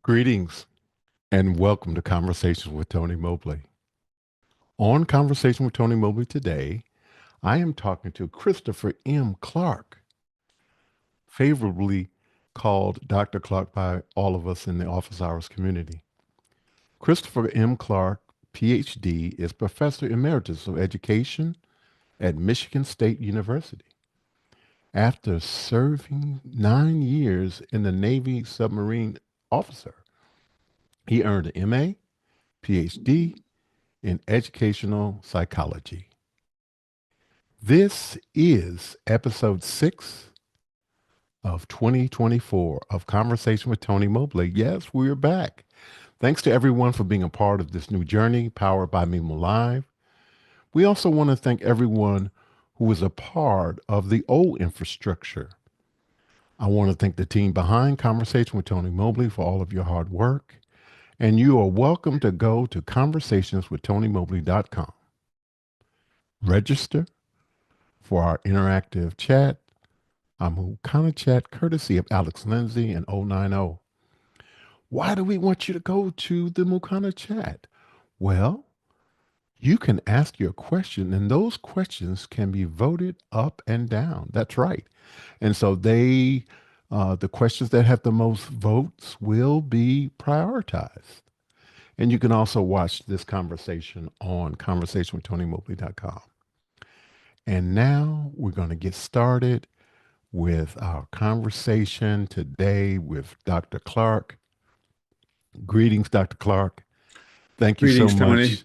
Greetings and welcome to Conversations with Tony Mobley. On Conversation with Tony Mobley today, I am talking to Christopher M. Clark, favorably called Dr. Clark by all of us in the office hours community. Christopher M. Clark, Ph.D., is Professor Emeritus of Education at Michigan State University. After serving 9 years in the Navy submarine officer, he earned an MA, Ph.D. in educational psychology. This is episode 6 of 2024 of Conversation with Tony Mobley. Yes, we're back. Thanks to everyone for being a part of this new journey powered by Mimo Live. We also want to thank everyone who was a part of the old infrastructure. I want to thank the team behind Conversation with Tony Mobley for all of your hard work. And you are welcome to go to conversationswithTonyMobley.com. Register for our interactive chat. I'm Mukana Chat, courtesy of Alex Lindsay and 090. Why do we want you to go to the Mukana Chat? Well, you can ask your question, and those questions can be voted up and down. That's right. And so the questions that have the most votes will be prioritized. And you can also watch this conversation on conversationwithTonyMobley.com. And now we're going to get started with our conversation today with Dr. Clark. Greetings, Dr. Clark. Thank you so Greetings, much. Tony.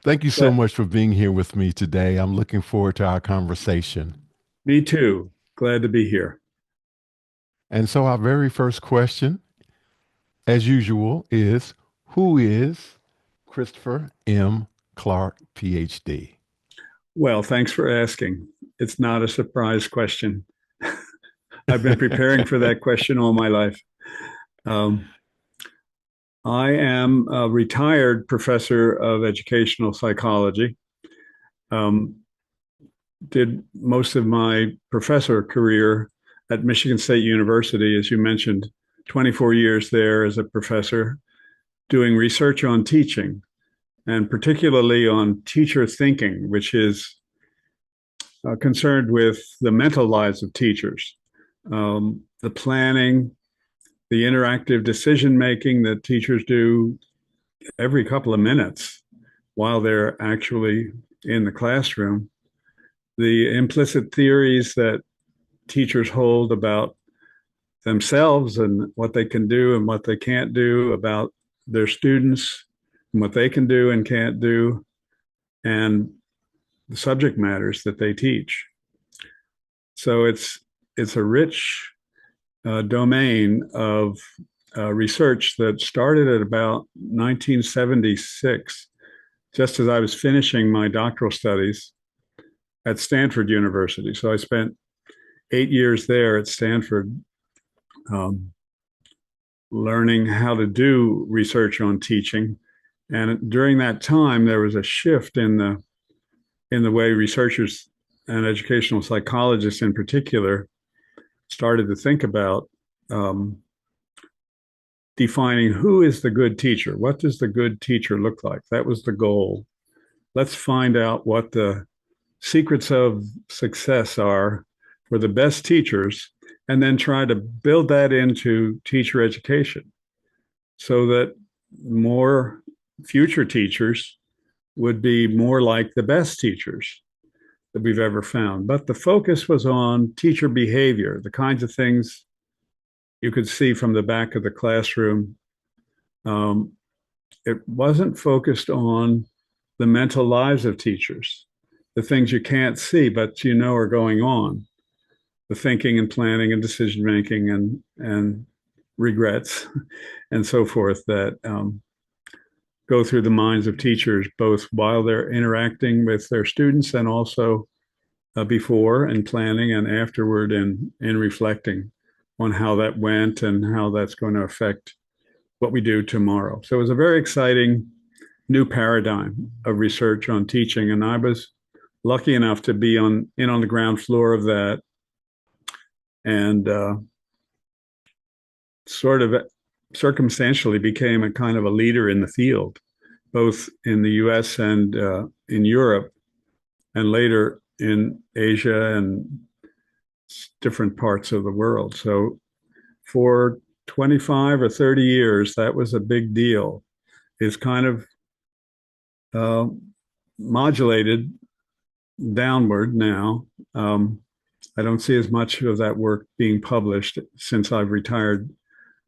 Thank you so much for being here with me today. I'm looking forward to our conversation. Me too. Glad to be here. And so our very first question, as usual, is who is Christopher M. Clark, Ph.D.? Well, thanks for asking. It's not a surprise question. I've been preparing for that question all my life. I am a retired professor of educational psychology. Did most of my professor career at Michigan State University, as you mentioned, 24 years there as a professor, doing research on teaching, and particularly on teacher thinking, which is concerned with the mental lives of teachers, the planning, the interactive decision-making that teachers do every couple of minutes while they're actually in the classroom, the implicit theories that teachers hold about themselves and what they can do and what they can't do, about their students and what they can do and can't do, and the subject matters that they teach. So it's a rich domain of research that started at about 1976, just as I was finishing my doctoral studies at Stanford University. So I spent 8 years there at Stanford, learning how to do research on teaching. And during that time, there was a shift in the way researchers and educational psychologists in particular started to think about defining who is the good teacher. What does the good teacher look like? That was the goal. Let's find out what the secrets of success are for the best teachers, and then try to build that into teacher education so that more future teachers would be more like the best teachers that we've ever found. But the focus was on teacher behavior, the kinds of things you could see from the back of the classroom. It wasn't focused on the mental lives of teachers, the things you can't see, but you know are going on, the thinking and planning and decision-making and regrets and so forth that go through the minds of teachers, both while they're interacting with their students and also before and planning and afterward in reflecting on how that went and how that's going to affect what we do tomorrow. So it was a very exciting new paradigm of research on teaching. And I was lucky enough to be on the ground floor of that and sort of circumstantially became a kind of a leader in the field, both in the US and in Europe, and later in Asia and different parts of the world. So for 25 or 30 years, that was a big deal. It's kind of uh, modulated downward now. I don't see as much of that work being published since I've retired,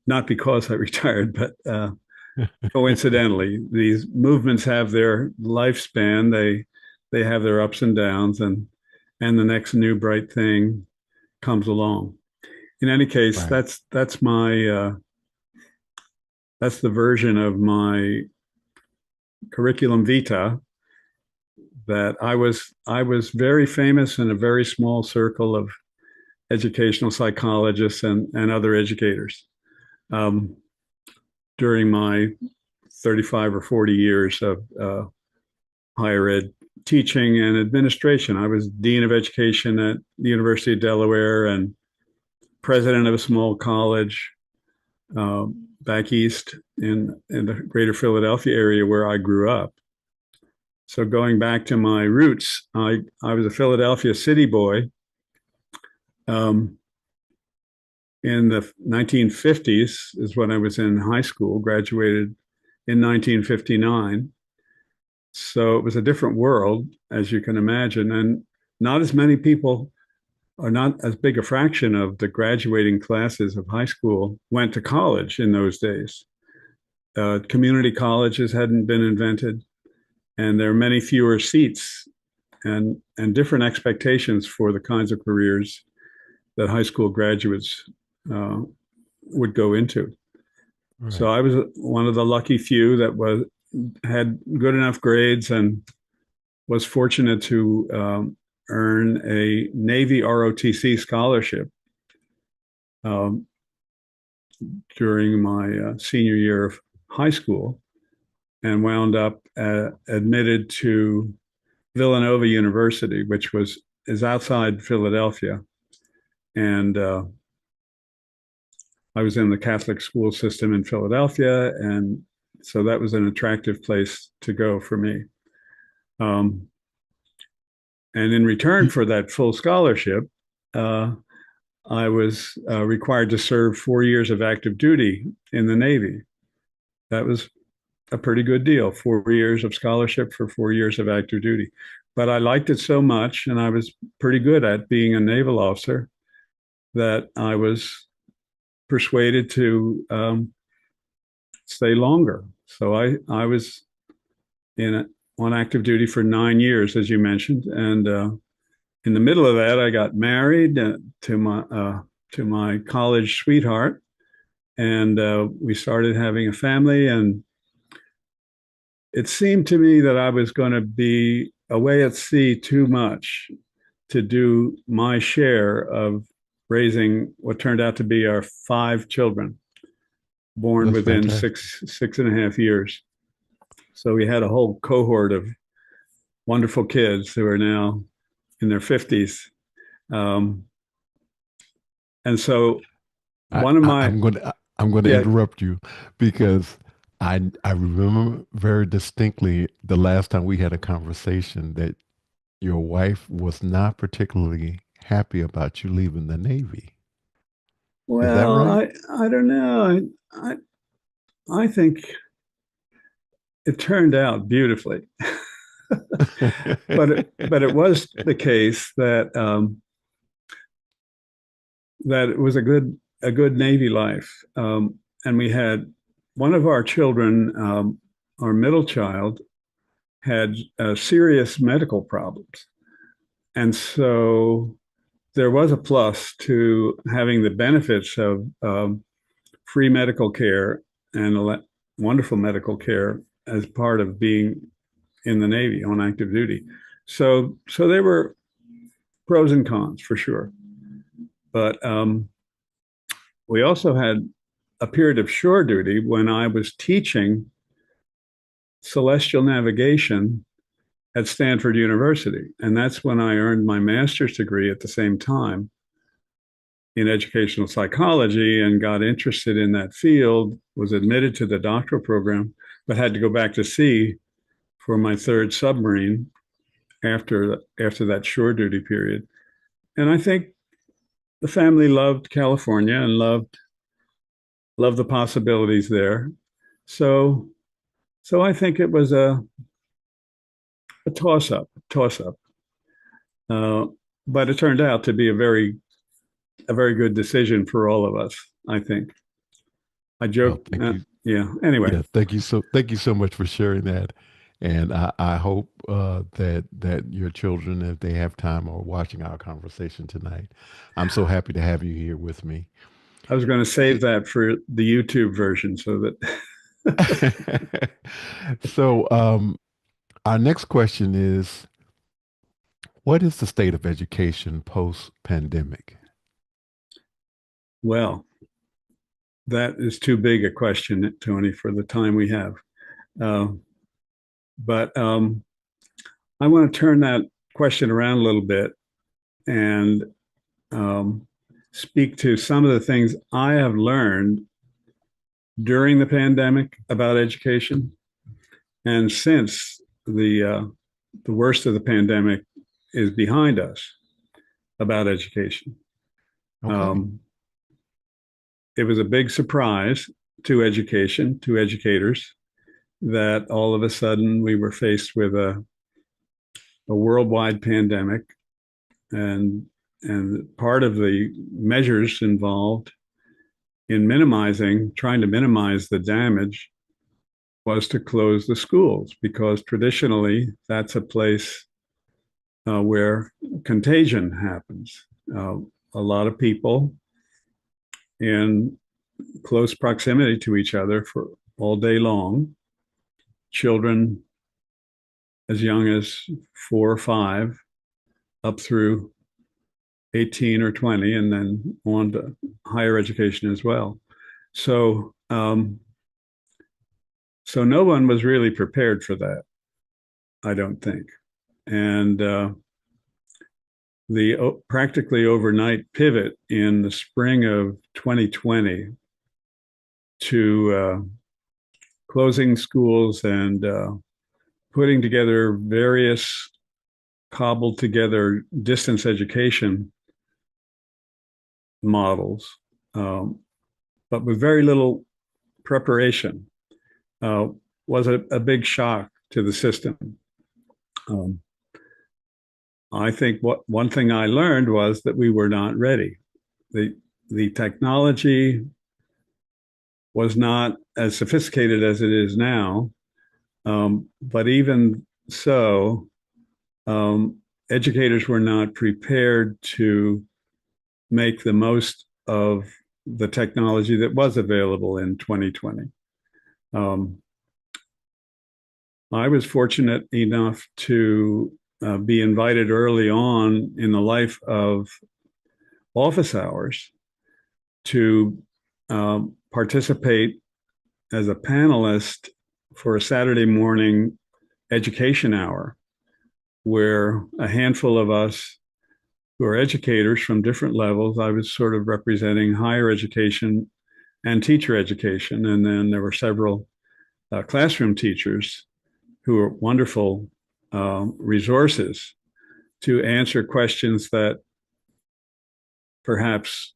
not because I retired, but coincidentally, these movements have their lifespan. They have their ups and downs, and the next new bright thing comes along. In any case, Right. that's my that's the version of my curriculum vitae that I was very famous in a very small circle of educational psychologists and other educators um, during my 35 or 40 years of higher ed teaching and administration. I was dean of education at the University of Delaware and president of a small college back east in the greater Philadelphia area where I grew up. So going back to my roots, I was a Philadelphia city boy um, in the 1950s is when I was in high school, graduated in 1959. So it was a different world, as you can imagine. And not as many people, or not as big a fraction of the graduating classes of high school went to college in those days. Community colleges hadn't been invented, and there are many fewer seats and different expectations for the kinds of careers that high school graduates uh, would go into. So Right. I was one of the lucky few that was had good enough grades and was fortunate to earn a Navy ROTC scholarship um, during my senior year of high school, and wound up admitted to Villanova University, which is outside Philadelphia, and I was in the Catholic school system in Philadelphia, and so that was an attractive place to go for me. Um, and in return You, for that full scholarship, uh, I was required to serve 4 years of active duty in the Navy. That was a pretty good deal, 4 years of scholarship for 4 years of active duty. But I liked it so much, and I was pretty good at being a naval officer, that I was persuaded to stay longer. So I was in on active duty for 9 years, as you mentioned, and in the middle of that, I got married to my college sweetheart, and we started having a family. And it seemed to me that I was going to be away at sea too much to do my share of raising what turned out to be our 5 children, born that's within fantastic. six and a half years. So we had a whole cohort of wonderful kids who are now in their 50s. Um, and so one of my, I'm going to yeah, interrupt you because I remember very distinctly the last time we had a conversation that your wife was not particularly happy about you leaving the Navy. Is that well, right? I don't know. I think it turned out beautifully, but it was the case that that it was a good Navy life, and we had one of our children, our middle child, had serious medical problems, and so there was a plus to having the benefits of free medical care and wonderful medical care as part of being in the Navy on active duty. So there were pros and cons for sure, but we also had a period of shore duty when I was teaching celestial navigation at Stanford University, and that's when I earned my master's degree at the same time. in educational psychology and got interested in that field, was admitted to the doctoral program, but had to go back to sea for my third submarine after that shore duty period. And I think the family loved California and loved the possibilities there. So so I think it was a toss up. Uh, but it turned out to be a very good decision for all of us. I think. I Well, joke. thank you. Yeah. Anyway, Yeah, thank you so much for sharing that. And I hope that your children, if they have time, are watching our conversation tonight. I'm so happy to have you here with me. I was going to save that for the YouTube version so that So, our next question is, what is the state of education post-pandemic? well, that is too big a question, Tony, for the time we have. Uh, but I want to turn that question around a little bit and um, speak to some of the things I have learned during the pandemic about education, and since the worst of the pandemic is behind us about education. Okay. Um, it was a big surprise to education, to educators, that all of a sudden we were faced with a worldwide pandemic, and part of the measures involved in trying to minimize the damage was to close the schools, because traditionally that's a place where contagion happens. A lot of people in close proximity to each other for all day long, children as young as 4 or 5 up through 18 or 20, and then on to higher education as well. So, so no one was really prepared for that, I don't think. And the practically overnight pivot in the spring of 2020 to closing schools and putting together various cobbled together distance education models, but with very little preparation, uh, was a big shock to the system. Um, I think one thing I learned was that we were not ready. The technology was not as sophisticated as it is now, but even so, educators were not prepared to make the most of the technology that was available in 2020. Um, I was fortunate enough to be invited early on in the life of office hours to participate as a panelist for a Saturday morning education hour, where a handful of us who are educators from different levels, I was sort of representing higher education and teacher education. And then there were several classroom teachers who are wonderful resources to answer questions that perhaps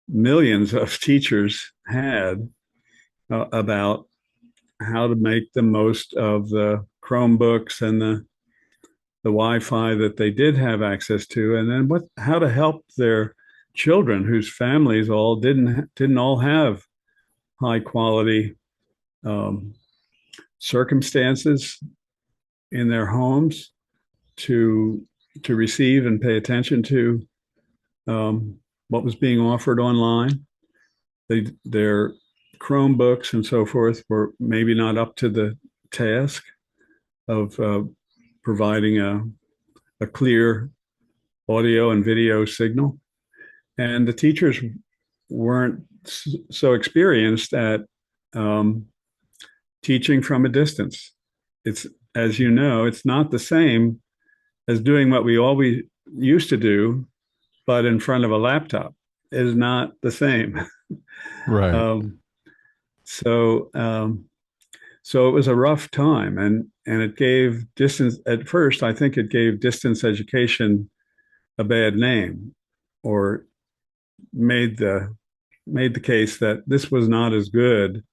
millions of teachers had about how to make the most of the Chromebooks and the Wi-Fi that they did have access to, and then how to help their children whose families all didn't all have high quality um, circumstances in their homes to receive and pay attention to what was being offered online. Their Chromebooks and so forth were maybe not up to the task of providing a clear audio and video signal. And the teachers weren't so experienced at um, teaching from a distance. It's, as you know, it's not the same as doing what we always used to do, but in front of a laptop. is not the same. Right. Um, so so it was a rough time, and it gave distance at first. I think it gave distance education a bad name, or made the made the case that this was not as good.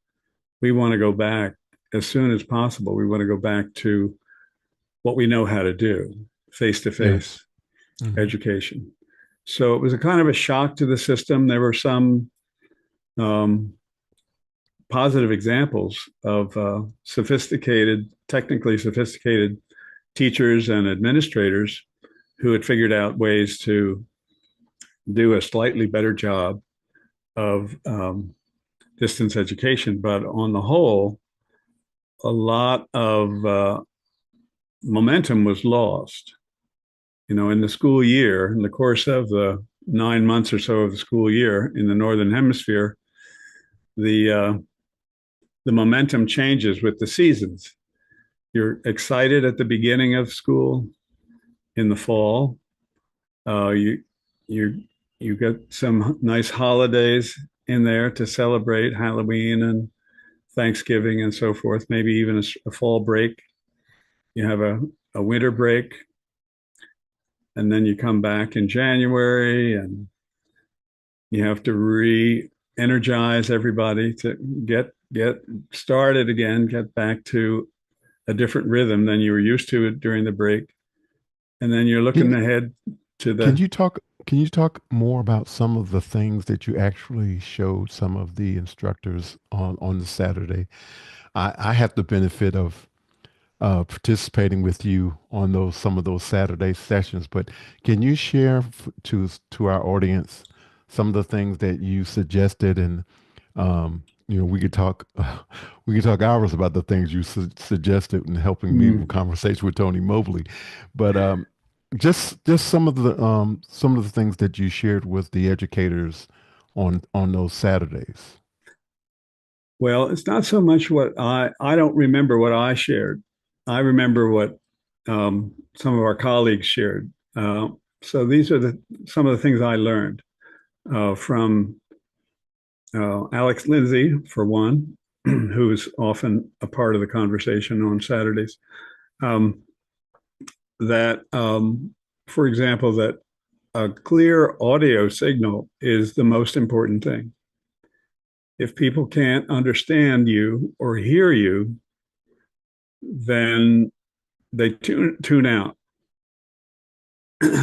We want to go back as soon as possible. We want to go back to what we know how to do, face to Yes. face Hmm. education. So it was a kind of a shock to the system. There were some um, positive examples of technically sophisticated teachers and administrators who had figured out ways to do a slightly better job of distance education. But on the whole, a lot of momentum was lost. In the school year, in the course of the 9 months or so of the school year in the Northern Hemisphere, the uh, the momentum changes with the seasons. You're excited at the beginning of school in the fall. You you you get some nice holidays in there to celebrate Halloween and Thanksgiving and so forth. Maybe even a fall break. You have a winter break, and then you come back in January, and you have to re-energize everybody to get started again, get back to a different rhythm than you were used to during the break. And then you're Can looking you ahead to can the you talk can you talk more about some of the things that you actually showed some of the instructors on the Saturday? I have the benefit of participating with you on those some of those Saturday sessions, but can you share to our audience some of the things that you suggested, and we could talk we could talk hours about the things you suggested in helping me with mm, conversation with Tony Mobley, but just some of the things that you shared with the educators on those Saturdays. well, it's not so much what I don't remember what I shared. I remember what some of our colleagues shared. So these are some of the things I learned from Alex Lindsay, for one, who is often a part of the conversation on Saturdays. Um, that, for example, that a clear audio signal is the most important thing. If people can't understand you or hear you, then they tune out.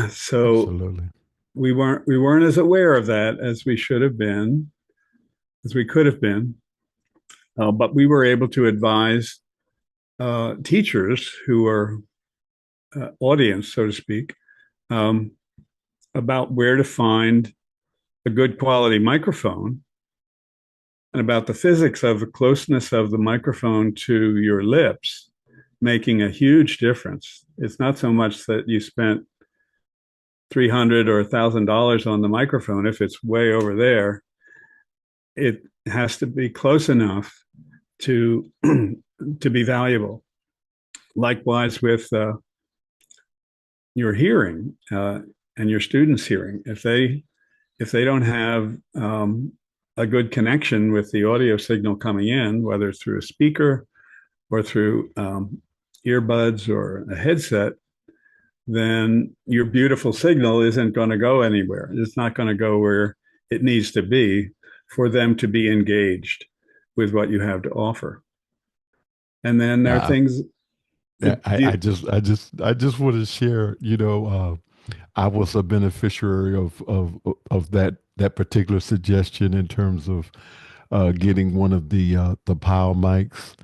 So Absolutely. we weren't as aware of that as we should have been, as we could have been. But we were able to advise teachers who are audience, so to speak, um, about where to find a good quality microphone and about the physics of the closeness of the microphone to your lips making a huge difference. It's not so much that you spent 300 or $1,000 on the microphone. If it's way over there, it has to be close enough to to be valuable. Likewise with your hearing and your students' hearing. If they don't have a good connection with the audio signal coming in, whether it's through a speaker or through earbuds or a headset, then your beautiful signal isn't going to go anywhere. It's not going to go where it needs to be for them to be engaged with what you have to offer. And then there are Yeah, things yeah, that do. I just want to share, I was a beneficiary of that particular suggestion in terms of getting one of the POW mics.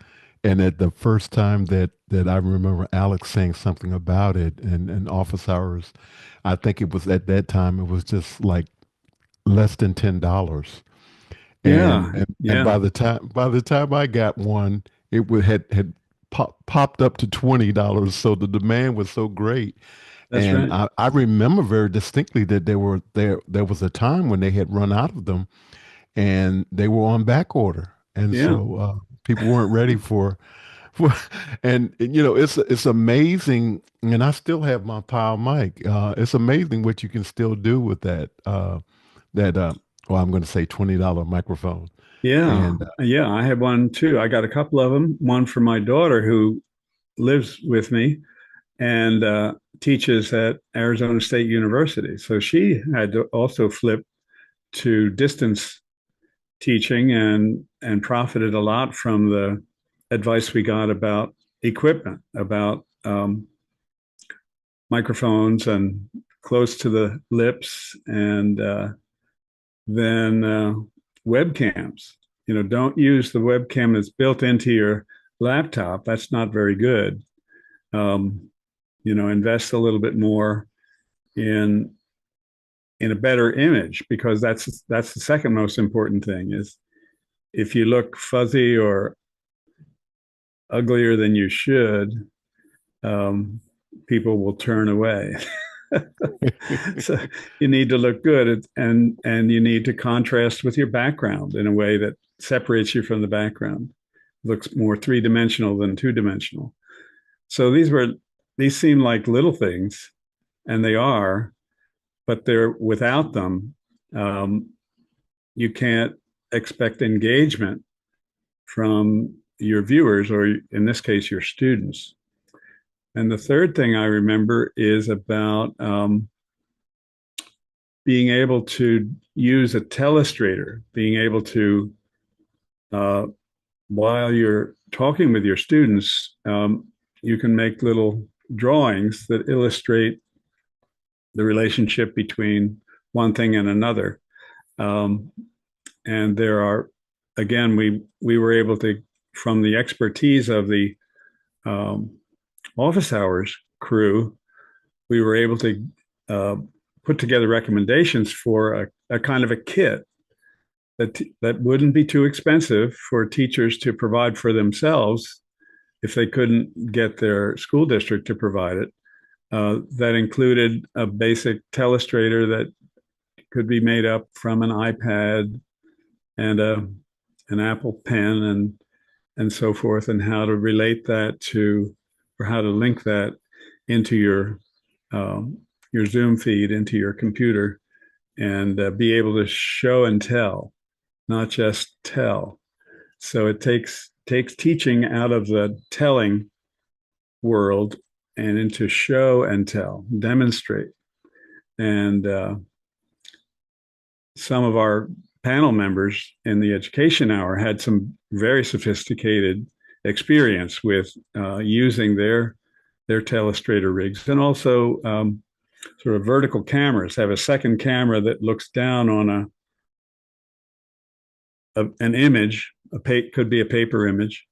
And at the first time that I remember Alex saying something about it and office hours, I think it was at that time it was just like less than $10. And Yeah, and yeah, by the time I got one, it would had popped up to $20. So the demand was so great. that's And right. I remember very distinctly that there was a time when they had run out of them and they were on back order. And Yeah, so people weren't ready for and it's amazing. And I still have my pile mic. It's amazing what you can still do with that that well, I'm going to say $20 microphone. Yeah. And Yeah. I have one too. I got a couple of them. One for my daughter who lives with me and teaches at Arizona State University. So she had to also flip to distance teaching and profited a lot from the advice we got about equipment, about microphones and close to the lips, and then webcams. Don't use the webcam that's built into your laptop. That's not very good. Um, invest a little bit more in a better image, because that's the second most important thing. Is if you look fuzzy or uglier than you should, um, people will turn away. So you need to look good, and you need to contrast with your background in a way that separates you from the background. Looks more three-dimensional than two-dimensional. So these seem like little things, and they are, but they're without them, um, you can't expect engagement from your viewers, or in this case, your students. And the third thing I remember is about being able to use a telestrator, being able to, uh, while you're talking with your students, you can make little drawings that illustrate the relationship between one thing and another. Um, and there are, again, we were able to, from the expertise of the um, office hours crew, we were able to uh, put together recommendations for a kind of a kit that wouldn't be too expensive for teachers to provide for themselves if they couldn't get their school district to provide it. That included a basic telestrator that could be made up from an iPad and an Apple Pen and so forth, and how to relate that to, or how to link that into your Zoom feed, into your computer, and be able to show and tell, not just tell. So it takes teaching out of the telling world and into show and tell, demonstrate. And some of our panel members in the education hour had some very sophisticated experience with using their telestrator rigs, and also sort of vertical cameras. Have a second camera that looks down on an image. Could be a paper image.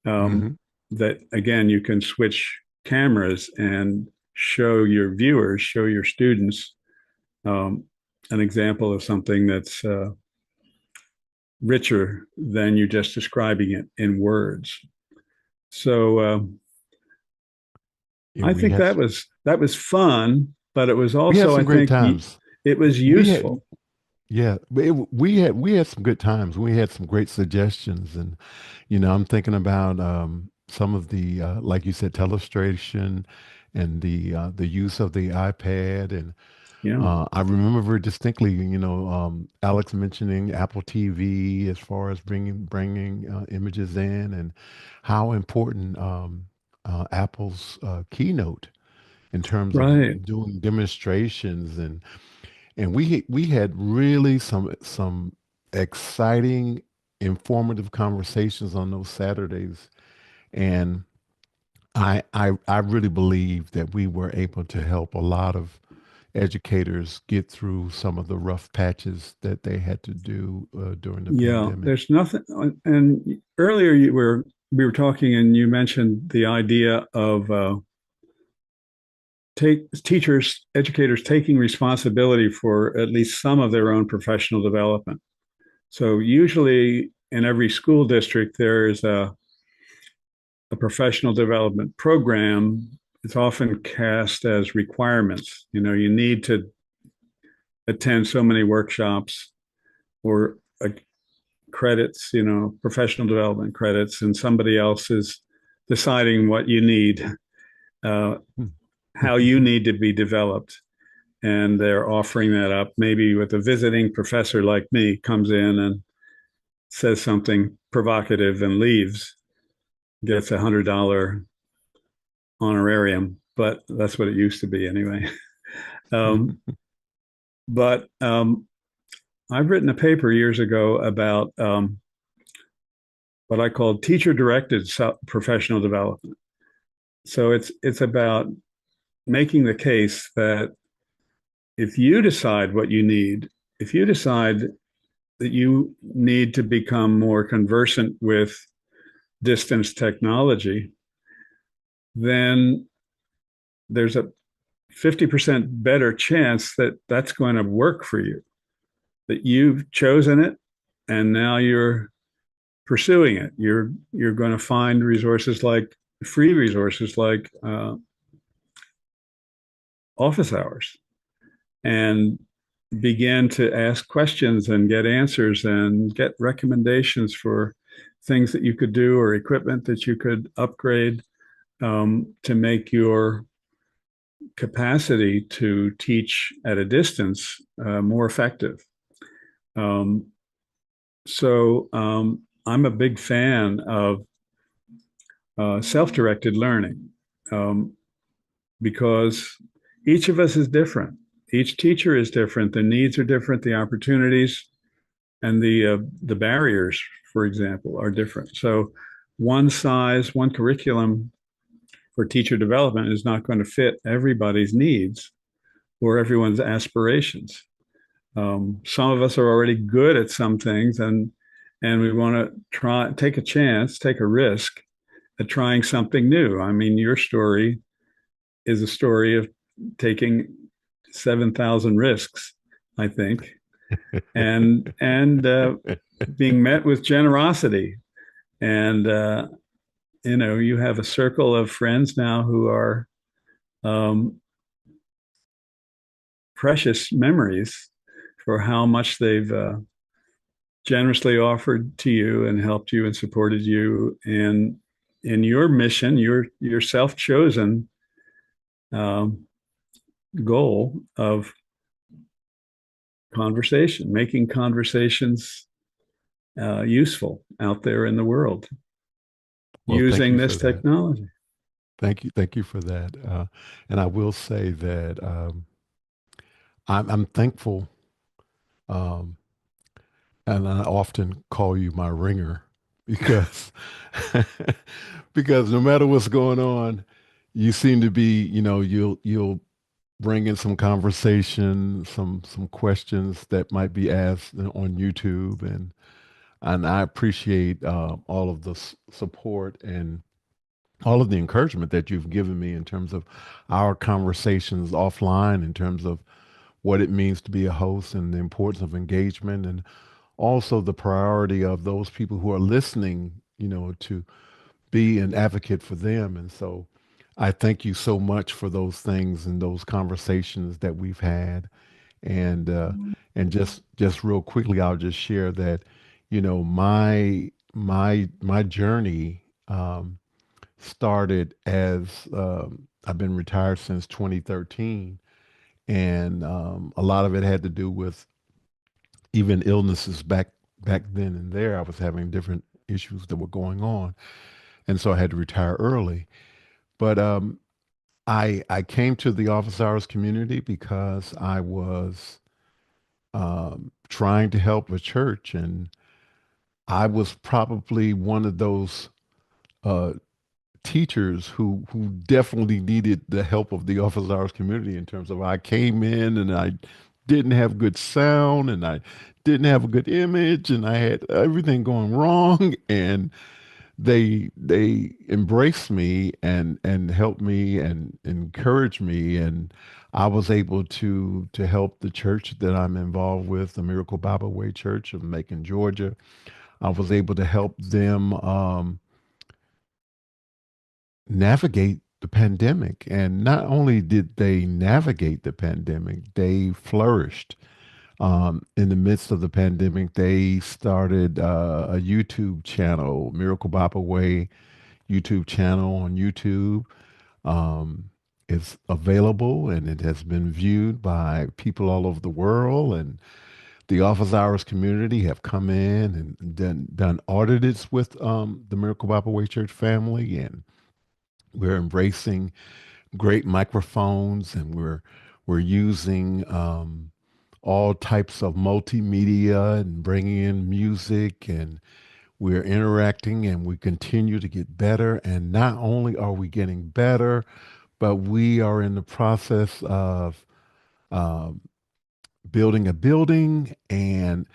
Um, mhm. that again, you can switch cameras and show your viewers, show your students, um, an example of something that's richer than you just describing it in words. So Yeah, I think that was fun, but it was we had also, I some great think, times. it was We had useful. Yeah, but we had some good times. We had some great suggestions, and I'm thinking about some of the like you said, telestration, and the use of the iPad, and Yeah, I remember very distinctly, Alex mentioning Apple TV as far as bringing images in, and how important Apple's keynote in terms of right. doing demonstrations, and we had really some exciting, informative conversations on those Saturdays, and I really believe that we were able to help a lot of educators get through some of the rough patches that they had to do during the Yeah, pandemic. there's nothing. And earlier we were talking, and you mentioned the idea of educators taking responsibility for at least some of their own professional development. So usually in every school district, there is a professional development program. It's often cast as requirements. You need to attend so many workshops or credits, professional development credits, and somebody else is deciding what you need, uh, Hmm. how you need to be developed. and they're offering that up. Maybe with a visiting professor like me comes in and says something provocative and leaves, gets $100 honorarium, but that's what it used to be anyway. um, but I've written a paper years ago about what I call teacher-directed professional development. So it's about making the case that if you decide what you need, if you decide that you need to become more conversant with distance technology, then there's a 50% better chance that that's going to work for you, that you've chosen it and now you're pursuing it. You're going to find resources like free resources like office hours and begin to ask questions and get answers and get recommendations for things that you could do or equipment that you could upgrade to make your capacity to teach at a distance more effective. Um, so I'm a big fan of self-directed learning um, because each of us is different. Each teacher is different. The needs are different. The opportunities and the barriers, for example, are different. So one size, one curriculum for teacher development is not going to fit everybody's needs or everyone's aspirations. Some of us are already good at some things, and we want to try take a chance, take a risk at trying something new. I mean, your story is a story of taking 7,000 risks, I think, and being met with generosity. And you have a circle of friends now who are um, precious memories for how much they've generously offered to you and helped you and supported you in your mission, your self-chosen um, goal of conversation, making conversations useful out there in the world Well, thank using you for this that. technology. Thank you for that. And I will say that I'm thankful, um, and I often call you my ringer because because no matter what's going on, you seem to be, you'll bring in some conversation, some questions that might be asked on YouTube, and I appreciate all of the support and all of the encouragement that you've given me in terms of our conversations offline, in terms of what it means to be a host and the importance of engagement, and also the priority of those people who are listening, to be an advocate for them. And so I thank you so much for those things and those conversations that we've had. And just real quickly, I'll just share that, my journey started as I've been retired since 2013, and a lot of it had to do with even illnesses back then and there. I was having different issues that were going on, and so I had to retire early. But I came to the office hours community because I was trying to help a church, and I was probably one of those uh, teachers who definitely needed the help of the office hours community in terms of I came in and I didn't have good sound and I didn't have a good image and I had everything going wrong, and they embraced me and helped me and encouraged me, and I was able to help the church that I'm involved with, the Miracle Bible Way Church of Macon, Georgia. I was able to help them navigate the pandemic. And not only did they navigate the pandemic, they flourished. In the midst of the pandemic, they started a YouTube channel, Miracle Bible Way YouTube channel on YouTube. Um, It's available and it has been viewed by people all over the world. And the office hours community have come in and done audits with the Miracle Bible Way Church family. And we're embracing great microphones and we're using all types of multimedia and bringing in music, and we're interacting and we continue to get better. And not only are we getting better, but we are in the process of um, building a building, and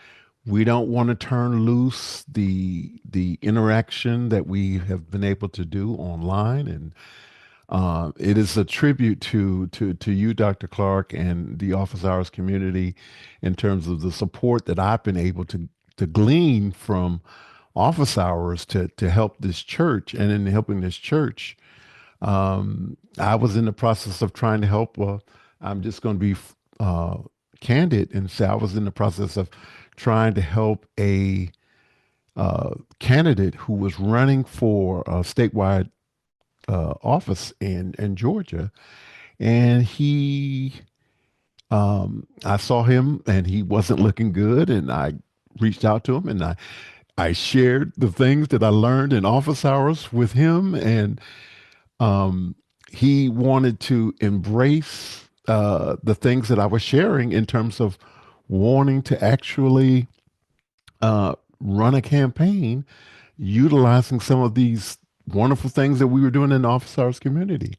we don't want to turn loose the interaction that we have been able to do online. And it is a tribute to you, Dr. Clark, and the office hours community in terms of the support that I've been able to glean from office hours to help this church. And in helping this church, I was in the process of trying to help. I'm just going to be uh, candid and say I was in the process of trying to help a candidate who was running for a statewide office in Georgia, and I saw him, and he wasn't looking good, and I reached out to him, and I shared the things that I learned in office hours with him, and um, he wanted to embrace the things that I was sharing in terms of wanting to actually run a campaign utilizing some of these wonderful things that we were doing in the office hours community.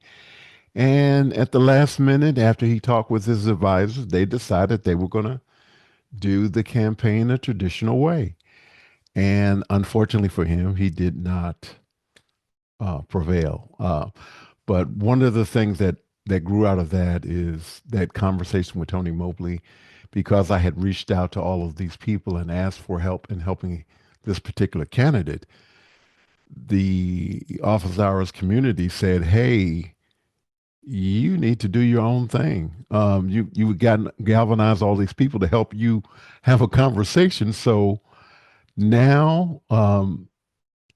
And at the last minute, after he talked with his advisors, they decided they were going to do the campaign a traditional way. And unfortunately for him, he did not prevail. But one of the things that grew out of that is that conversation with Tony Mobley, because I had reached out to all of these people and asked for help in helping this particular candidate. The office hours community said, "Hey, you need to do your own thing. You got galvanize all these people to help you have a conversation. So now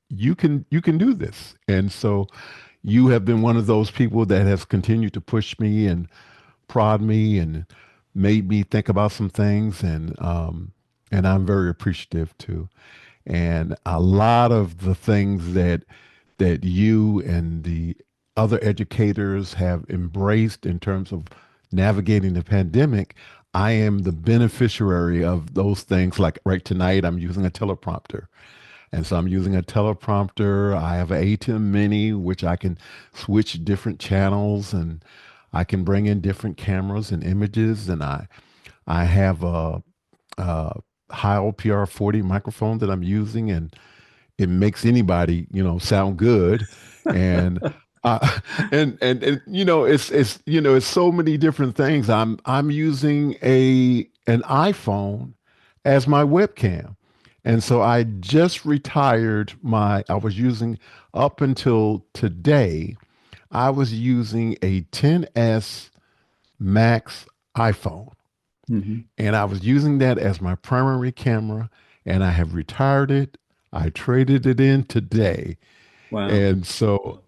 you can do this." And so you have been one of those people that has continued to push me and prod me and made me think about some things, and I'm very appreciative too. And a lot of the things that you and the other educators have embraced in terms of navigating the pandemic, I am the beneficiary of those things. Like right tonight, I'm using a teleprompter. And so I'm using a teleprompter. I have an ATEM Mini, which I can switch different channels, and I can bring in different cameras and images. And I have a high OPR 40 microphone that I'm using, and it makes anybody, sound good. And uh, and it's so many different things. I'm using an iPhone as my webcam. And so I just retired I was using up until today, I was using a 10S Max iPhone. Mm-hmm. And I was using that as my primary camera, and I have retired it. I traded it in today. Wow. And so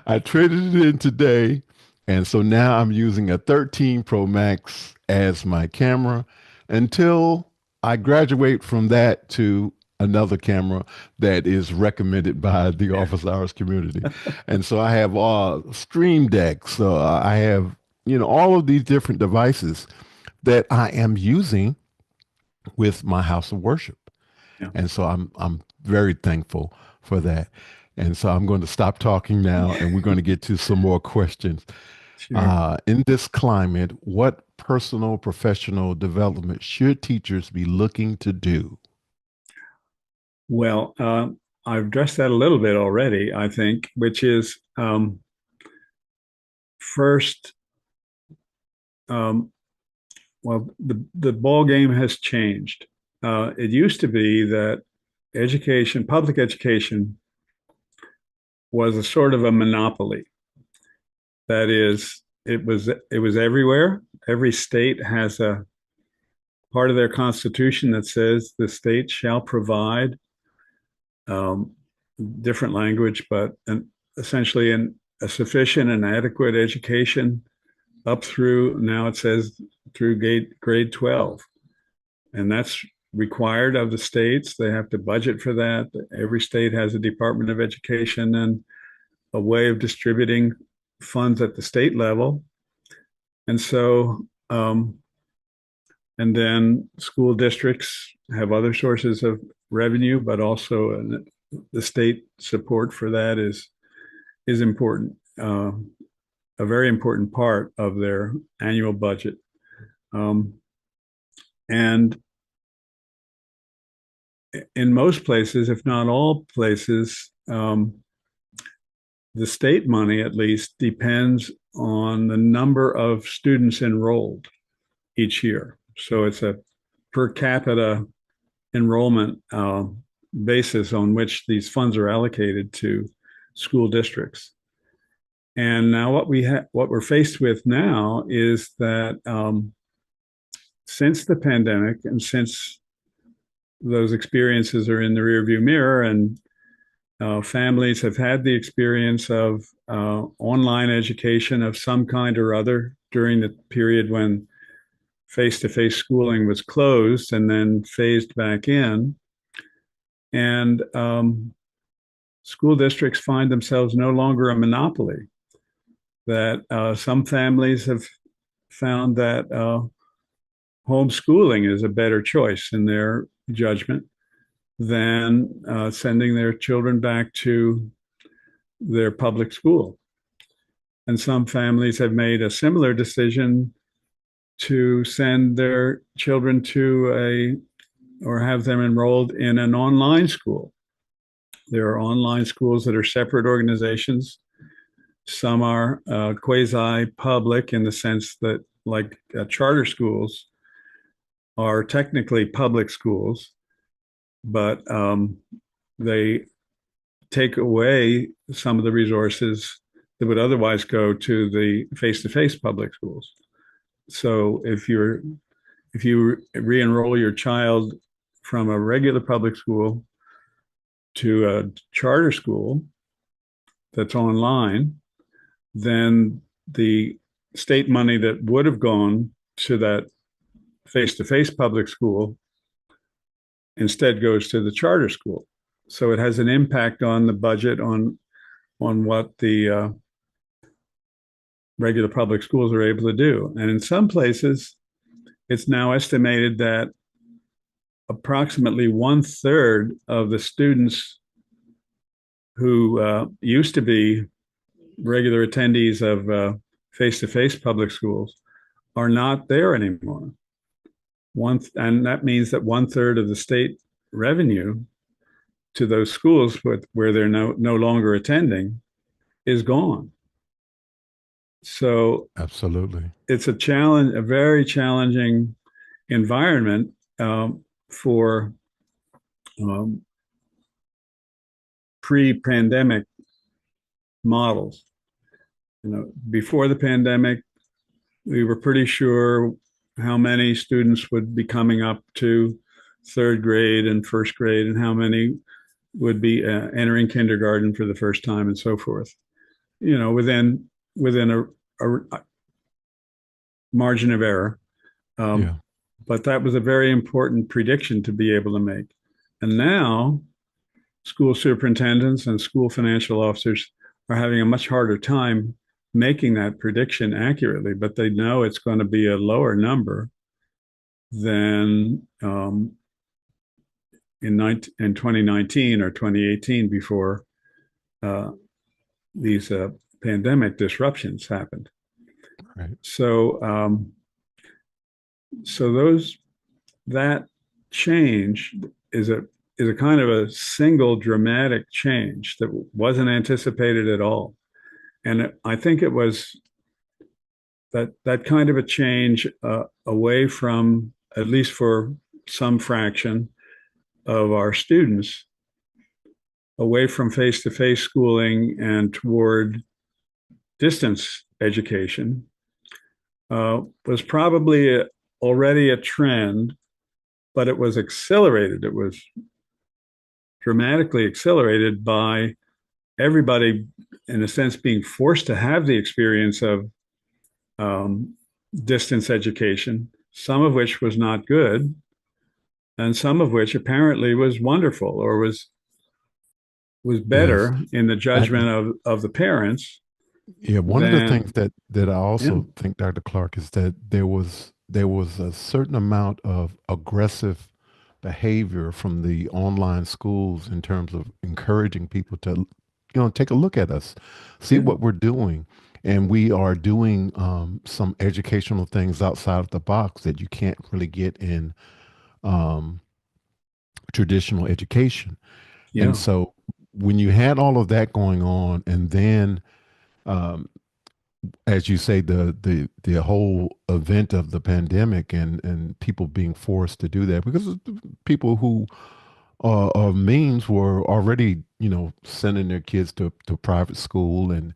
I traded it in today. And so now I'm using a 13 Pro Max as my camera until I graduate from that to another camera that is recommended by the office hours community. And so I have Stream Decks. I have, all of these different devices that I am using with my house of worship. Yeah. And so I'm very thankful for that. And so I'm going to stop talking now and we're going to get to some more questions. Sure. In this climate, what personal professional development should teachers be looking to do? Well, I've addressed that a little bit already, I think, which is first, um, well, the ball game has changed. It used to be that education, public education, was a sort of a monopoly. That is, it was everywhere. Every state has a part of their constitution that says the state shall provide um, different language, but essentially a sufficient and adequate education up through, now it says, through grade 12. And that's required of the states. They have to budget for that. Every state has a Department of Education and a way of distributing funds at the state level. And so, and then school districts have other sources of revenue, but also the state support for that is important, a very important part of their annual budget. And in most places, if not all places, the state money at least depends on the number of students enrolled each year. So it's a per capita enrollment basis on which these funds are allocated to school districts. And now what we're faced with now is that since the pandemic and since those experiences are in the rearview mirror, and families have had the experience of online education of some kind or other during the period when face-to-face schooling was closed and then phased back in. And school districts find themselves no longer a monopoly. That some families have found that homeschooling is a better choice in their judgment than sending their children back to their public school. And some families have made a similar decision to send their children to or have them enrolled in an online school. There are online schools that are separate organizations. Some are quasi-public in the sense that, like charter schools are technically public schools, but they take away some of the resources that would otherwise go to the face-to-face public schools. So if you re-enroll your child from a regular public school to a charter school that's online, then the state money that would have gone to that face-to-face public school instead goes to the charter school. So it has an impact on the budget on what the regular public schools are able to do. And in some places, it's now estimated that approximately 1/3 of the students who used to be regular attendees of face-to-face public schools are not there anymore. And that means that 1/3 of the state revenue to those schools where they're no longer attending is gone. So Absolutely. it's a challenge, a very challenging environment for pre-pandemic models. Before the pandemic, we were pretty sure how many students would be coming up to third grade and first grade, and how many would be entering kindergarten for the first time, and so forth. Within a margin of error. Yeah. But that was a very important prediction to be able to make. And now school superintendents and school financial officers are having a much harder time making that prediction accurately, but they know it's going to be a lower number than in 2019 or 2018 before these pandemic disruptions happened. Right. So that change is a kind of a single dramatic change that wasn't anticipated at all. And I think it was that kind of a change away from, at least for some fraction of our students, away from face-to-face schooling and toward distance education, was probably already a trend, but it was accelerated. It was dramatically accelerated by everybody, in a sense, being forced to have the experience of um, distance education, some of which was not good, and some of which apparently was wonderful or was Yes. better in the judgment And of the parents yeah, one of the than things that I yeah, also think, Dr. Clark, is that there was a certain amount of aggressive behavior from the online schools in terms of encouraging people to, take a look at us, see yeah, what we're doing. And we are doing some educational things outside of the box that you can't really get in um, traditional education. And yeah, so when you had all of that going on, and then um, as you say, the whole event of the pandemic and people being forced to do that because of the people who of means were already, sending their kids to private school and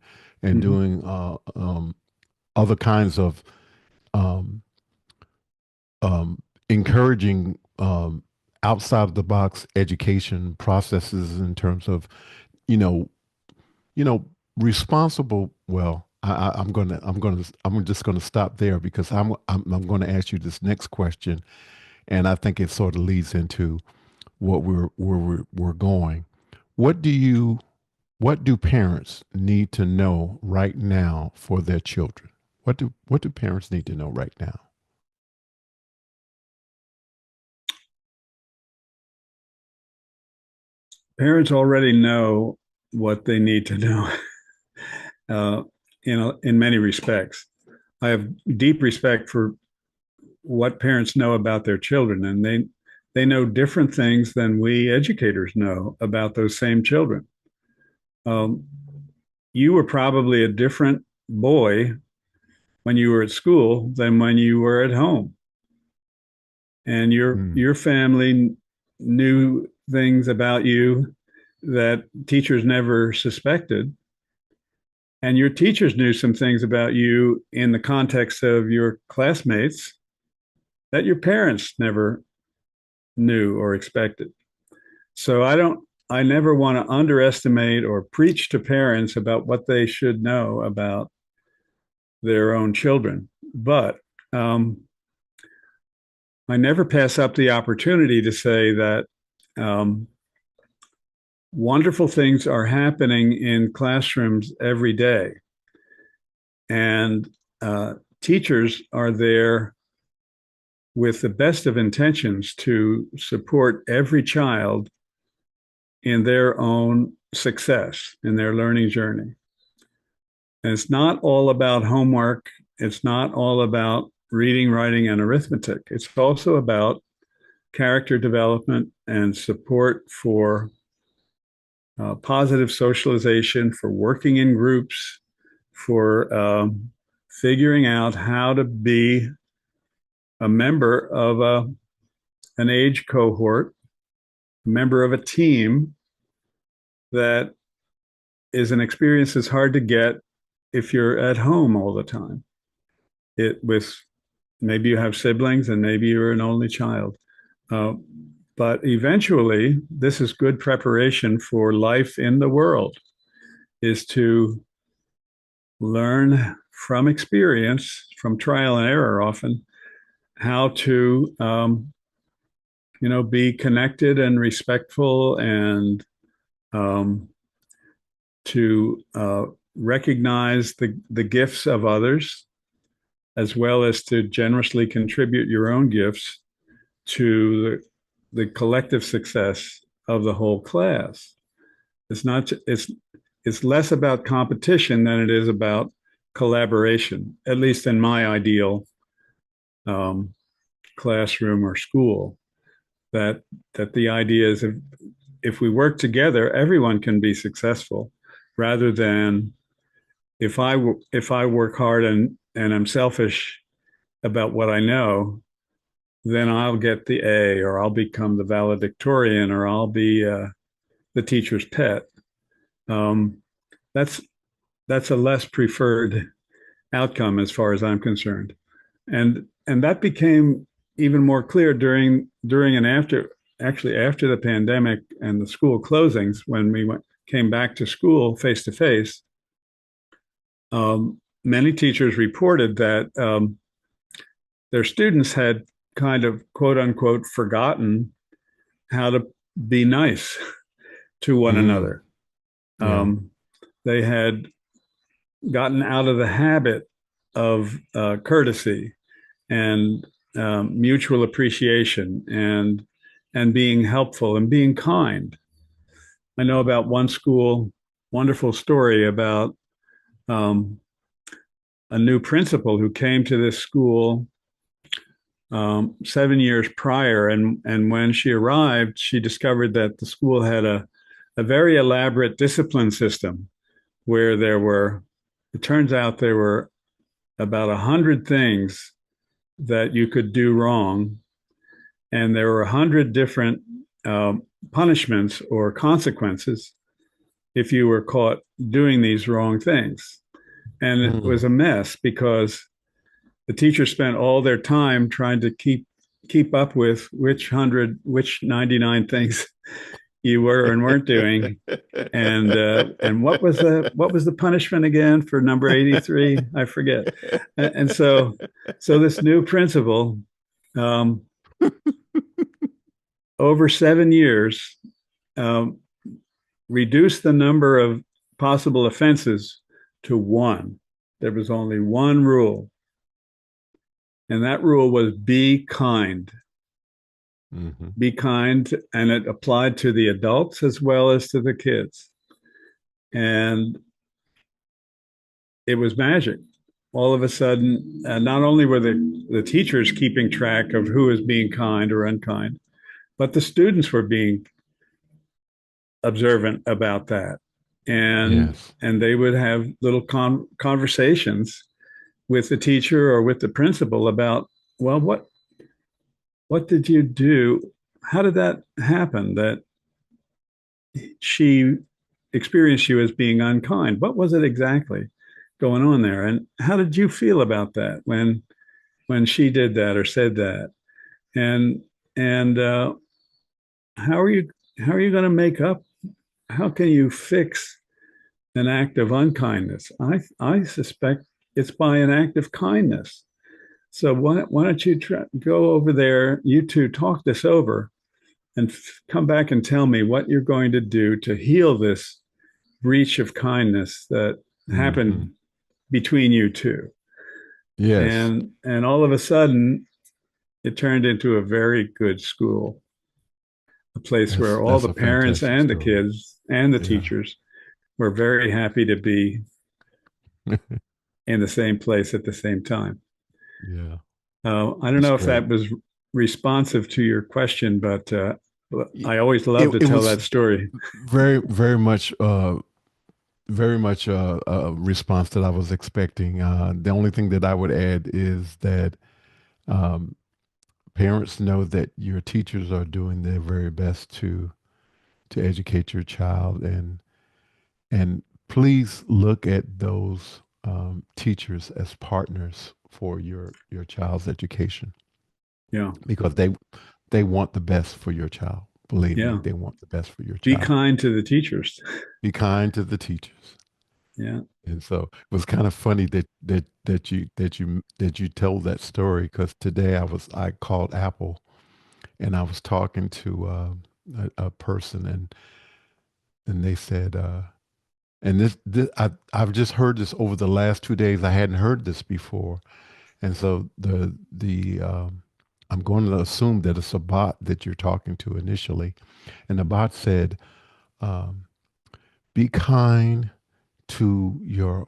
mhm, doing other kinds of um, encouraging outside of the box education processes in terms of, you know, you know, responsible. Well, I'm just gonna stop there because I'm going to ask you this next question, and I think it sort of leads into what we're going. What do you what do parents need to know right now for their children? What do parents need to know right now? parents already know what they need to know. uh, in many respects, I have deep respect for what parents know about their children, and they know different things than we educators know about those same children. Um, you were probably a different boy when you were at school than when you were at home, and Mm, your family knew things about you that teachers never suspected, and your teachers knew some things about you in the context of your classmates that your parents never knew or expected. So I never want to underestimate or preach to parents about what they should know about their own children. But I never pass up the opportunity to say that um, wonderful things are happening in classrooms every day. And teachers are there with the best of intentions to support every child in their own success in their learning journey. And it's not all about homework. It's not all about reading, writing, and arithmetic. It's also about character development and support for positive socialization, for working in groups, for figuring out how to be a member of an age cohort, a member of a team that is an experience that's hard to get if you're at home all the time. It with maybe you have siblings and maybe you're an only child. Uh, but eventually, this is good preparation for life in the world, is to learn from experience, from trial and error often, how to, be connected and respectful and um, to recognize the gifts of others, as well as to generously contribute your own gifts to the collective success of the whole class. It's not it's less about competition than it is about collaboration, at least in my ideal um, classroom or school. That that the idea is if we work together, everyone can be successful, rather than if I work hard and I'm selfish about what I know, then I'll get the A, or I'll become the valedictorian, or I'll be the teacher's pet. Um, that's that's a less preferred outcome as far as I'm concerned, and that became even more clear during and after, actually after the pandemic and the school closings, when came back to school face to face, many teachers reported that their students had kind of quote unquote forgotten how to be nice to one Mm, another. yeah. Um, they had gotten out of the habit of courtesy and mutual appreciation and being helpful and being kind. I know about one school, wonderful story about um, a new principal who came to this school 7 years prior, and when she arrived, she discovered that the school had a very elaborate discipline system where there were, it turns out there were about 100 things that you could do wrong, and there were 100 different punishments or consequences if you were caught doing these wrong things. And it was Mm. a mess because the teachers spent all their time trying to keep up with which 99 things you were and weren't doing. And what was the punishment again for number 83? I forget. And so this new principal, um, over 7 years, um, reduced the number of possible offenses to one. There was only one rule, and that rule was be kind. Hmm. Be kind, and it applied to the adults as well as to the kids. And it was magic. All of a sudden, not only were the teachers keeping track of who was being kind or unkind, but the students were being observant about that. Yes. And they would have little conversations with the teacher or with the principal about, well, what did you do? How did that happen that she experienced you as being unkind? What was it exactly going on there? And how did you feel about that when she did that or said that? And and how are you going to make up? How can you fix an act of unkindness? I suspect it's by an act of kindness. So why don't you go over there, you two talk this over, and come back and tell me what you're going to do to heal this breach of kindness that happened Hmm. between you two. Yes. And all of a sudden, it turned into a very good school, a place where all That's the a parents fantastic and the story. kids and the Yeah. teachers were very happy to be in the same place at the same time. Yeah. I don't That's know if great. that was responsive to your question, but It, I always love to it tell was that story. very much very much a response that I was expecting. The only thing that I would add is that um, parents know that your teachers are doing their very best to educate your child, and please look at those teachers as partners for your child's education Yeah. because they want the best for your child. Believe me, Yeah. they want the best for your Be child. kind to the teachers. Be kind to the teachers. Yeah. And so it was kind of funny that you told that story because today I called Apple and I was talking to a person and they said and this I've just heard this over the last 2 days. I hadn't heard this before, and so the I'm going to assume that it's a bot that you're talking to initially, and the bot said, um, "Be kind to your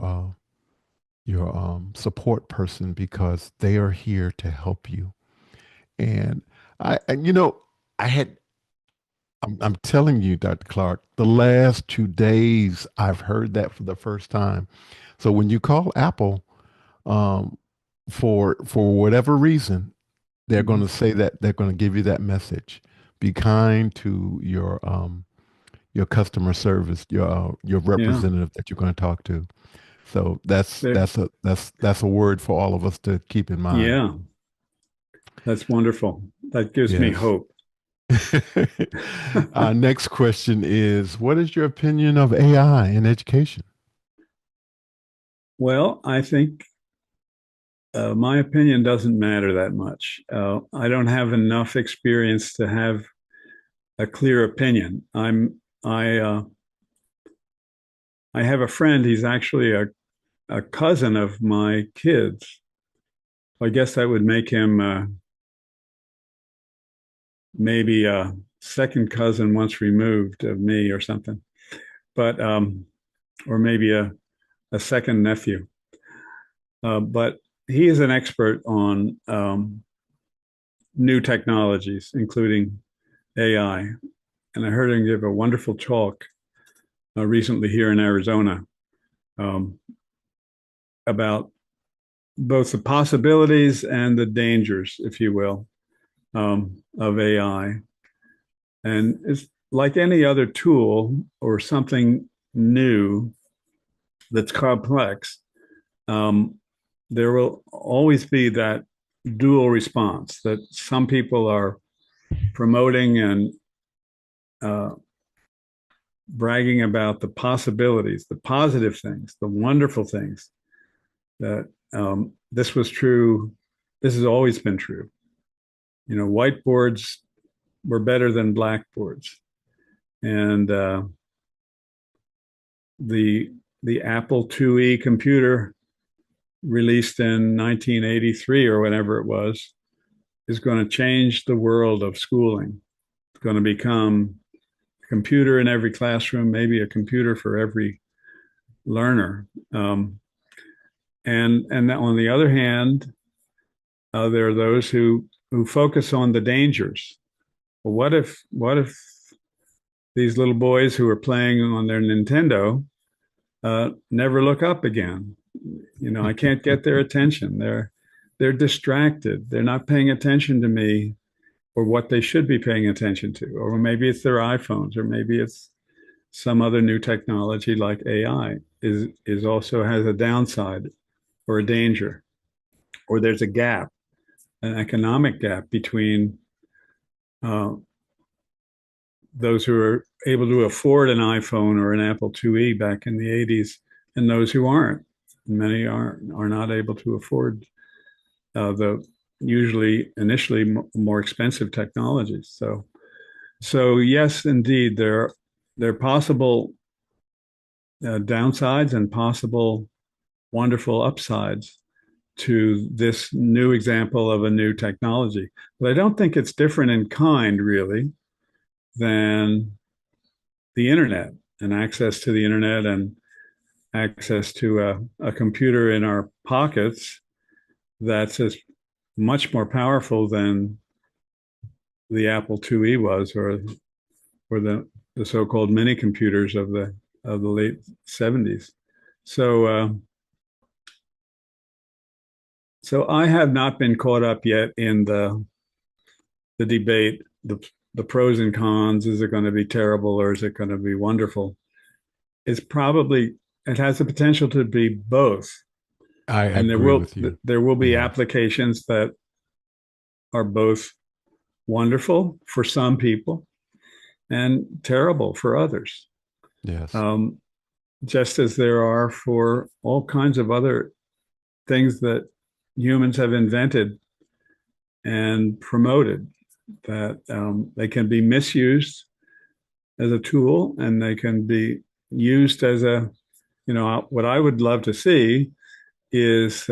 support person because they are here to help you." And and I had, I'm telling you, Dr. Clark, the last 2 days I've heard that for the first time. So when you call Apple, um, for whatever reason, they're going Mm-hmm. to say that they're going to give you that message. Be kind to your customer service, your Yeah. representative that you're going to talk to. So that's There- that's a that's a word for all of us to keep in mind. Yeah. That's wonderful. That gives me Yes. hope. Our next question is, what is your opinion of AI in education? Well, I think my opinion doesn't matter that much. I don't have enough experience to have a clear opinion. I have a friend. He's actually a cousin of my kids. I guess that would make him maybe a second cousin once removed of me or something, but or maybe a second nephew. But he is an expert on new technologies, including AI. And I heard him give a wonderful talk recently here in Arizona um, about both the possibilities and the dangers, if you will, of AI. And it's like any other tool or something new that's complex. Um, there will always be that dual response that some people are promoting and uh, bragging about the possibilities, the positive things, the wonderful things that this was true. This has always been true. You know, whiteboards were better than blackboards, and the the Apple IIe computer released in 1983 or whatever it was is going to change the world of schooling. It's going to become a computer in every classroom, maybe a computer for every learner. And on the other hand, there are those who focus on the dangers. Well, what if these little boys who are playing on their Nintendo never look up again? You know, I can't get their attention. They're distracted. They're not paying attention to me or what they should be paying attention to. Or maybe it's their iPhones, or maybe it's some other new technology like AI is also has a downside or a danger, or there's a gap, an economic gap between uh, those who are able to afford an iPhone or an Apple IIe back in the 80s and those who aren't. Many are not able to afford the usually initially more expensive technologies. So yes, indeed, there are possible downsides and possible wonderful upsides to this new example of a new technology. But I don't think it's different in kind, really, than the internet and access to the internet and access to a computer in our pockets that's as much more powerful than the Apple IIe was, or the so-called mini computers of the late 70s. So so I have not been caught up yet in the debate, the pros and cons. Is it going to be terrible or is it going to be wonderful? It's probably it has the potential to be both, I and agree with you. there will be Yes. applications that are both wonderful for some people and terrible for others. Yes. Um, just as there are for all kinds of other things that humans have invented and promoted, that they can be misused as a tool and they can be used as a, you know, what I would love to see is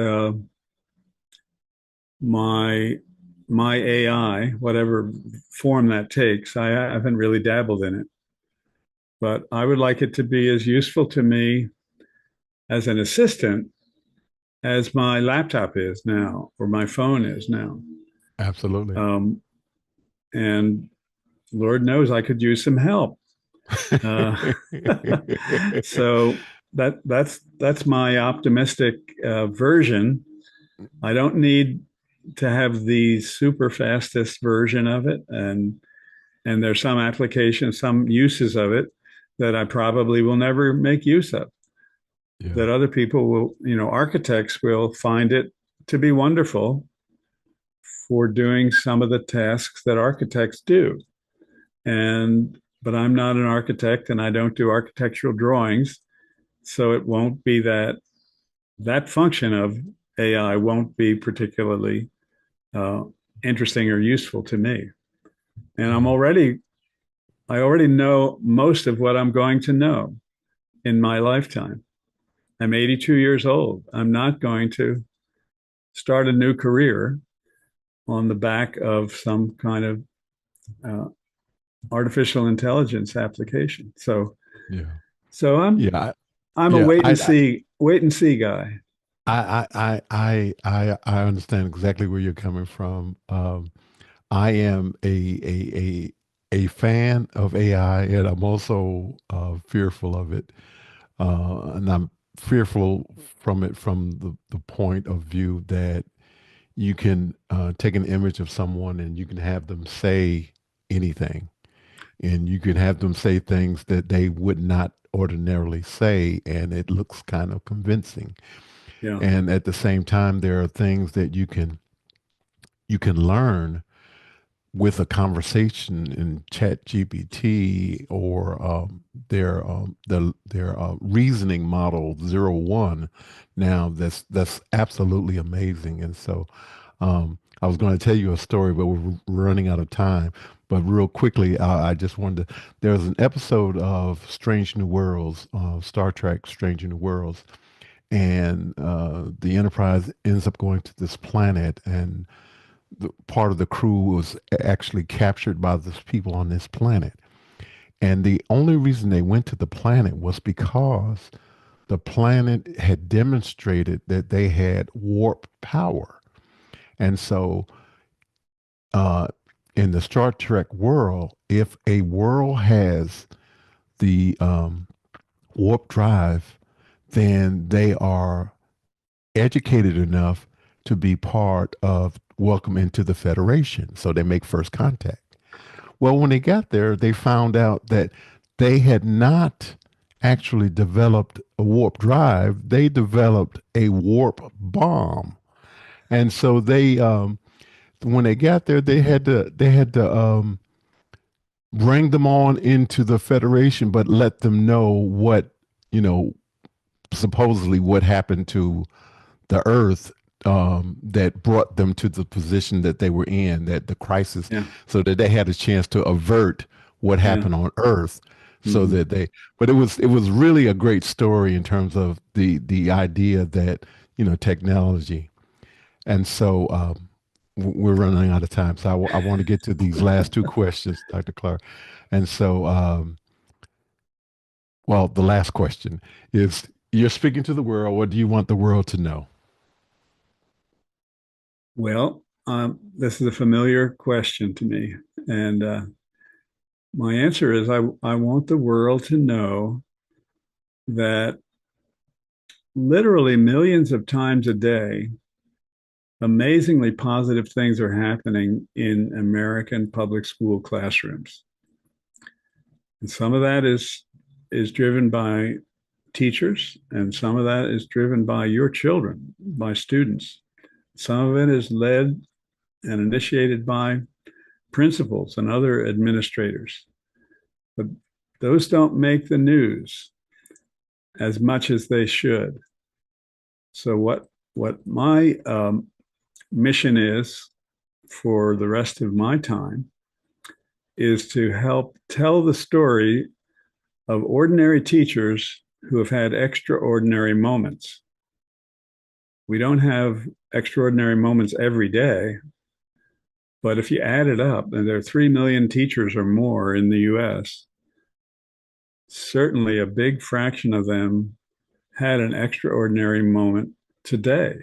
my my AI, whatever form that takes. I haven't really dabbled in it, but I would like it to be as useful to me as an assistant as my laptop is now or my phone is now. Absolutely. Um, and Lord knows I could use some help. Uh, so that's my optimistic version. I don't need to have the super fastest version of it, and there's some applications, some uses of it that I probably will never make use of. Yeah. That other people will, you know, architects will find it to be wonderful for doing some of the tasks that architects do. and but I'm not an architect and I don't do architectural drawings, so it won't be that function of AI won't be particularly uh, interesting or useful to me. And Yeah. I already know most of what I'm going to know in my lifetime. I'm 82 years old. I'm not going to start a new career on the back of some kind of uh, artificial intelligence application. Yeah. So Yeah. I'm a Yeah. wait and see guy. I understand exactly where you're coming from. I am a fan of AI, and I'm also fearful of it. And I'm fearful from it from the point of view that you can take an image of someone and you can have them say anything, and you can have them say things that they would not ordinarily say, and it looks kind of convincing. Yeah, And at the same time, there are things that you can learn with a conversation in chat gpt or their reasoning model 01 now that's absolutely amazing. And so I was going to tell you a story, but we're running out of time. But real quickly, I just wanted to, there's an episode of Strange New Worlds, Star Trek Strange New Worlds, and the Enterprise ends up going to this planet, and part of the crew was actually captured by the people on this planet. And the only reason they went to the planet was because the planet had demonstrated that they had warp power. And so, uh, in the Star Trek world, if a world has the warp drive, then they are educated enough to be part of welcome into the Federation. So they make first contact. Well, when they got there, they found out that they had not actually developed a warp drive. They developed a warp bomb. And so when they got there, they had to bring them on into the Federation, but let them know what, you know, supposedly what happened to the Earth, that brought them to the position that they were in, that the crisis, yeah, so that they had a chance to avert what yeah. happened on Earth, so Hmm. that they. But it was really a great story in terms of the idea that technology, and so. We're running out of time, so I want to get to these last two questions, Dr. Clark. And so, well, the last question is: you're speaking to the world. What do you want the world to know? Well, this is a familiar question to me, and my answer is I want the world to know that literally millions of times a day, amazingly positive things are happening in American public school classrooms. And some of that is driven by teachers, and some of that is driven by your children, by students. Some of it is led and initiated by principals and other administrators. But those don't make the news as much as they should. So what my mission is for the rest of my time is to help tell the story of ordinary teachers who have had extraordinary moments. We don't have extraordinary moments every day, but if you add it up, and there are 3 million teachers or more in the US, certainly a big fraction of them had an extraordinary moment today.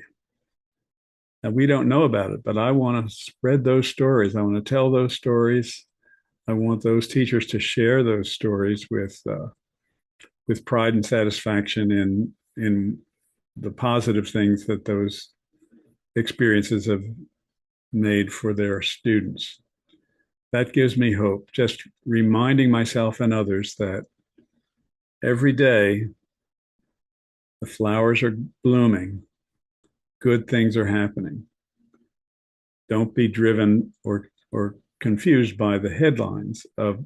And we don't know about it, but I want to spread those stories. I want to tell those stories. I want those teachers to share those stories with pride and satisfaction in the positive things that those experiences have made for their students. That gives me hope. Just reminding myself and others that every day the flowers are blooming, good things are happening. Don't be driven or confused by the headlines of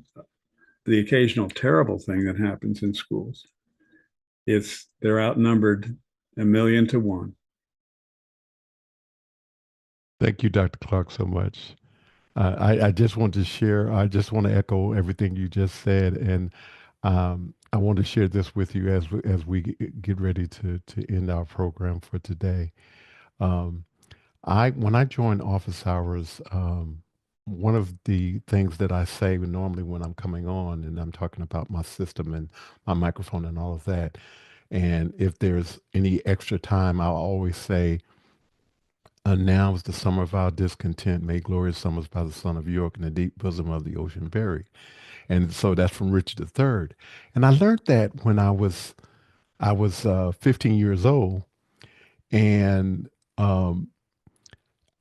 the occasional terrible thing that happens in schools. They're outnumbered 1,000,000 to 1. Thank you, Dr. Clark, so much. I just want to share, I just want to echo everything you just said. And I want to share this with you as we get ready to end our program for today. Um, when I join office hours, one of the things that I say normally when I'm coming on and I'm talking about my system and my microphone and all of that, and if there's any extra time, I'll always say, now is the summer of our discontent, made glorious summers by the Son of York in the deep bosom of the ocean buried. And so that's from Richard III. And I learned that when I was 15 years old, and um,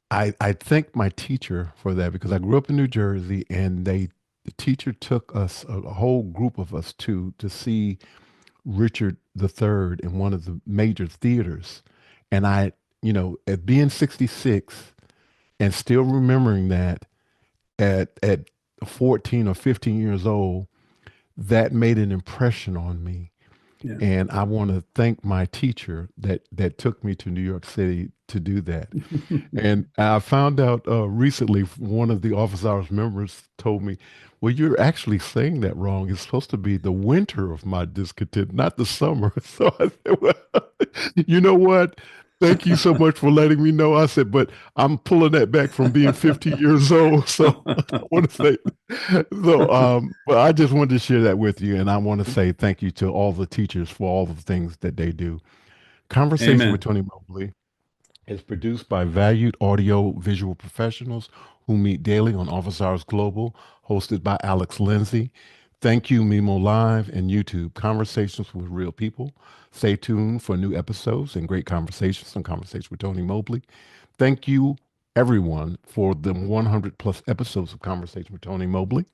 I thank my teacher for that because I grew up in New Jersey, and the teacher took us a whole group of us to see Richard III in one of the major theaters, and at being 66 and still remembering that at 14 or 15 years old, that made an impression on me. Yeah. And I want to thank my teacher that took me to New York City to do that. And I found out recently, one of the office hours members told me, well, you're actually saying that wrong. It's supposed to be the winter of my discontent, not the summer. So I said, well, you know what? Thank you so much for letting me know. I said, but I'm pulling that back from being 50 years old. So I want to say, but I just wanted to share that with you. And I want to say thank you to all the teachers for all the things that they do. Conversation with Amen. Tony Mobley is produced by valued audio visual professionals who meet daily on Office Hours Global, hosted by Alex Lindsay. Thank you, Mimo Live and YouTube. Conversations with real people. Stay tuned for new episodes and great conversations on Conversation with Tony Mobley. Thank you, everyone, for the 100 plus episodes of Conversation with Tony Mobley.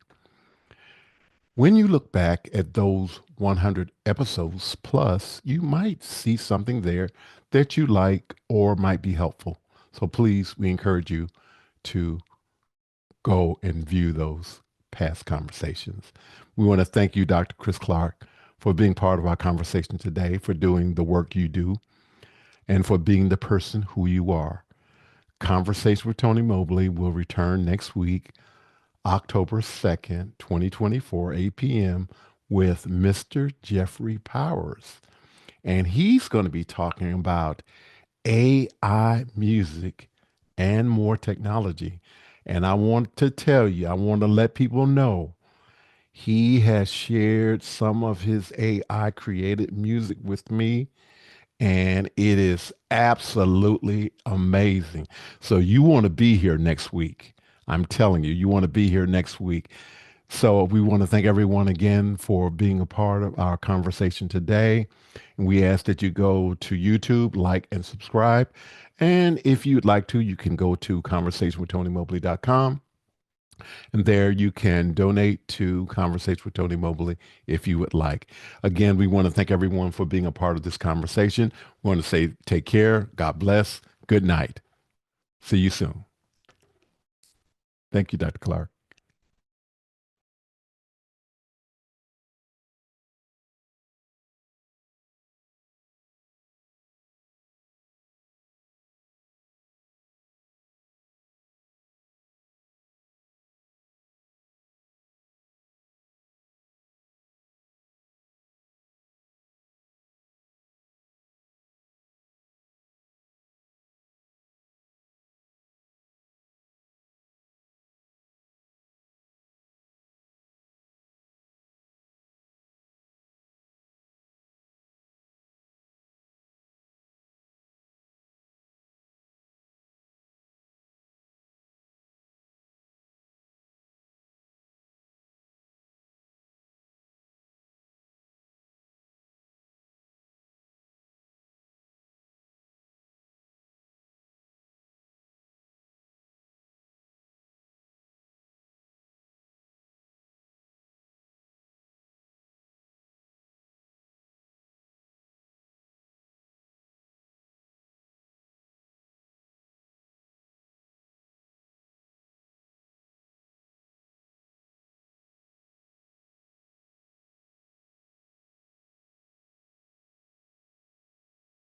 When you look back at those 100 episodes plus, you might see something there that you like or might be helpful. So please, we encourage you to go and view those past conversations. We want to thank you, Dr. Chris Clark, for being part of our conversation today, for doing the work you do, and for being the person who you are. Conversation with Tony Mobley will return next week, October 2nd, 2024, 8 p.m., with Mr. Jeffrey Powers. And he's going to be talking about AI music and more technology. And I want to tell you, I want to let people know he has shared some of his AI created music with me, and it is absolutely amazing. So you want to be here next week. I'm telling you, you want to be here next week. So we want to thank everyone again for being a part of our conversation today. And we ask that you go to YouTube, like, and subscribe. And if you'd like to, you can go to conversationwithTonyMobley.com. And there you can donate to Conversation with Tony Mobley if you would like. Again, we want to thank everyone for being a part of this conversation. We want to say take care, God bless, good night. See you soon. Thank you, Dr. Clark.